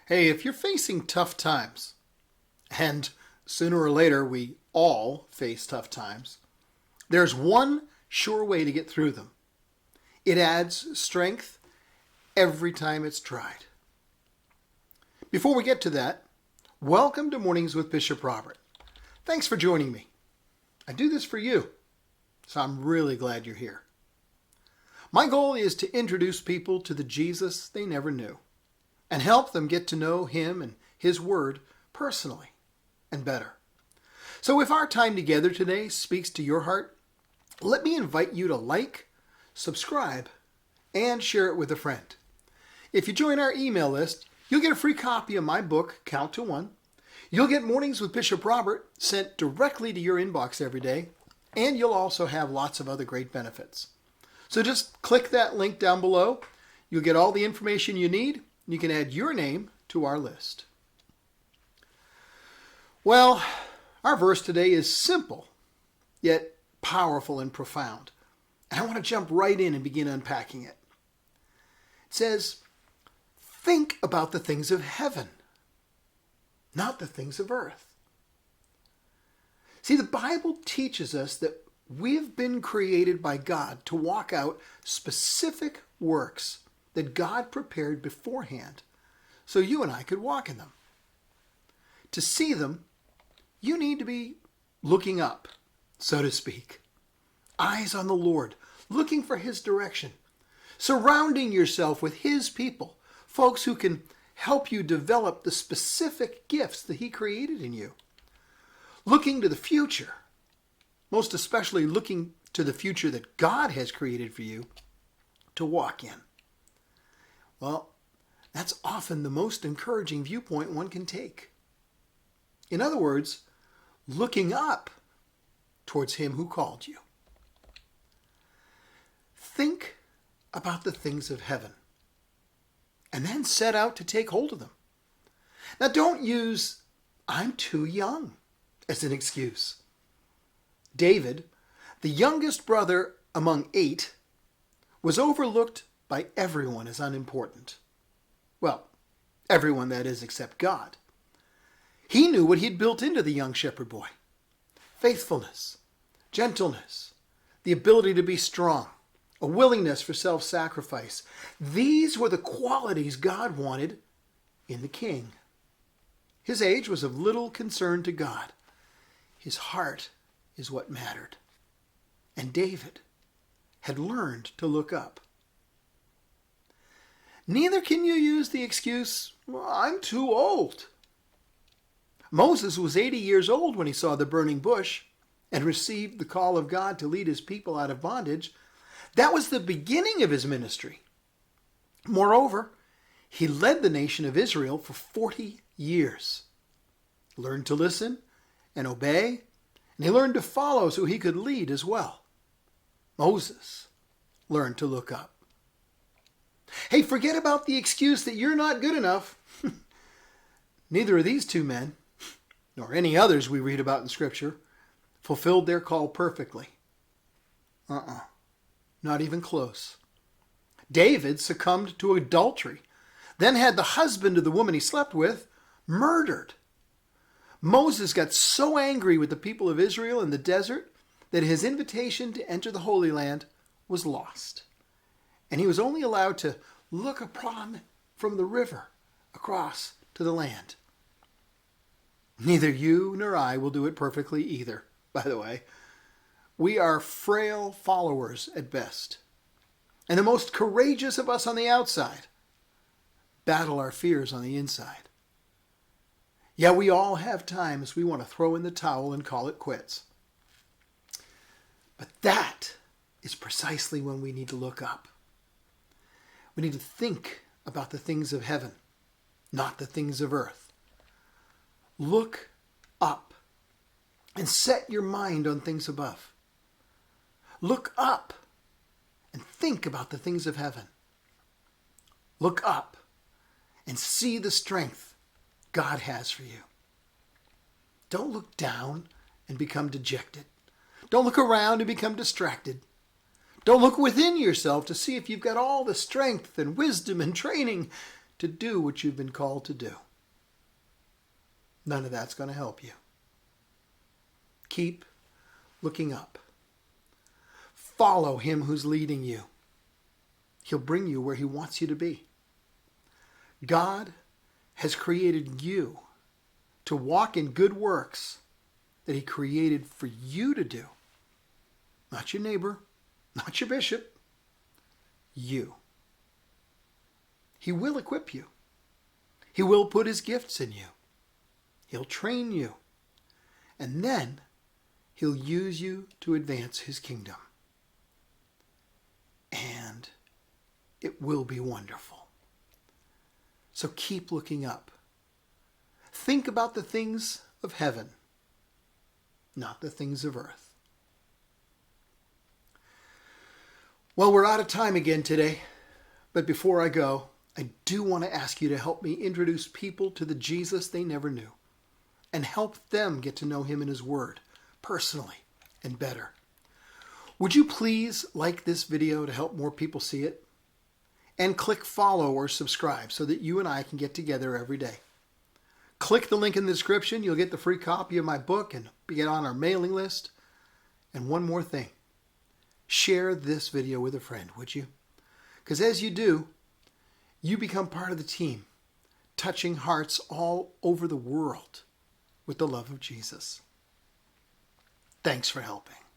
Hey, if you're facing tough times, and sooner or later we all face tough times, there's one sure way to get through them. It adds strength every time it's tried. Before we get to that, welcome to Mornings with Bishop Robert. Thanks for joining me. I do this for you, so I'm really glad you're here. My goal is to introduce people to the Jesus they never knew and help them get to know him and his word personally and better. So if our time together today speaks to your heart, let me invite you to like, subscribe, and share it with a friend. If you join our email list, you'll get a free copy of my book, Count to One. You'll get Mornings with Bishop Robert sent directly to your inbox every day, and you'll also have lots of other great benefits. So just click that link down below. You'll get all the information you need. You can add your name to our list. Well, our verse today is simple, yet powerful and profound. And I want to jump right in and begin unpacking it. It says, think about the things of heaven, not the things of earth. See, the Bible teaches us that we've been created by God to walk out specific works that God prepared beforehand so you and I could walk in them. To see them, you need to be looking up, so to speak. Eyes on the Lord, looking for his direction, surrounding yourself with his people, folks who can help you develop the specific gifts that he created in you. Looking to the future, most especially looking to the future that God has created for you to walk in. Well, that's often the most encouraging viewpoint one can take. In other words, looking up towards him who called you. Think about the things of heaven and then set out to take hold of them. Now don't use "I'm too young" as an excuse. David, the youngest brother among 8, was overlooked by everyone as unimportant. Well, everyone that is except God. He knew what he'd built into the young shepherd boy. Faithfulness, gentleness, the ability to be strong, a willingness for self-sacrifice. These were the qualities God wanted in the king. His age was of little concern to God. His heart is what mattered. And David had learned to look up. Neither can you use the excuse, "I'm too old." Moses was 80 years old when he saw the burning bush and received the call of God to lead his people out of bondage. That was the beginning of his ministry. Moreover, he led the nation of Israel for 40 years. Learned to listen and obey, and he learned to follow so he could lead as well. Moses learned to look up. Hey, forget about the excuse that you're not good enough. Neither of these two men, nor any others we read about in Scripture, fulfilled their call perfectly. Not even close. David succumbed to adultery, then had the husband of the woman he slept with murdered. Moses got so angry with the people of Israel in the desert that his invitation to enter the Holy Land was lost. And he was only allowed to look upon from the river across to the land. Neither you nor I will do it perfectly either, by the way. We are frail followers at best. And the most courageous of us on the outside battle our fears on the inside. Yeah, we all have times we want to throw in the towel and call it quits. But that is precisely when we need to look up. We need to think about the things of heaven, not the things of earth. Look up and set your mind on things above. Look up and think about the things of heaven. Look up and see the strength God has for you. Don't look down and become dejected. Don't look around and become distracted. Don't look within yourself to see if you've got all the strength and wisdom and training to do what you've been called to do. None of that's going to help you. Keep looking up. Follow him who's leading you. He'll bring you where he wants you to be. God has created you to walk in good works that he created for you to do. Not your neighbor, not your bishop, you. He will equip you. He will put his gifts in you. He'll train you. And then he'll use you to advance his kingdom. And it will be wonderful. So keep looking up. Think about the things of heaven, not the things of earth. Well, we're out of time again today. But before I go, I do want to ask you to help me introduce people to the Jesus they never knew and help them get to know him and his word personally and better. Would you please like this video to help more people see it? And click follow or subscribe so that you and I can get together every day. Click the link in the description. You'll get the free copy of my book and get on our mailing list. And one more thing. Share this video with a friend, would you? Because as you do, you become part of the team, touching hearts all over the world with the love of Jesus. Thanks for helping.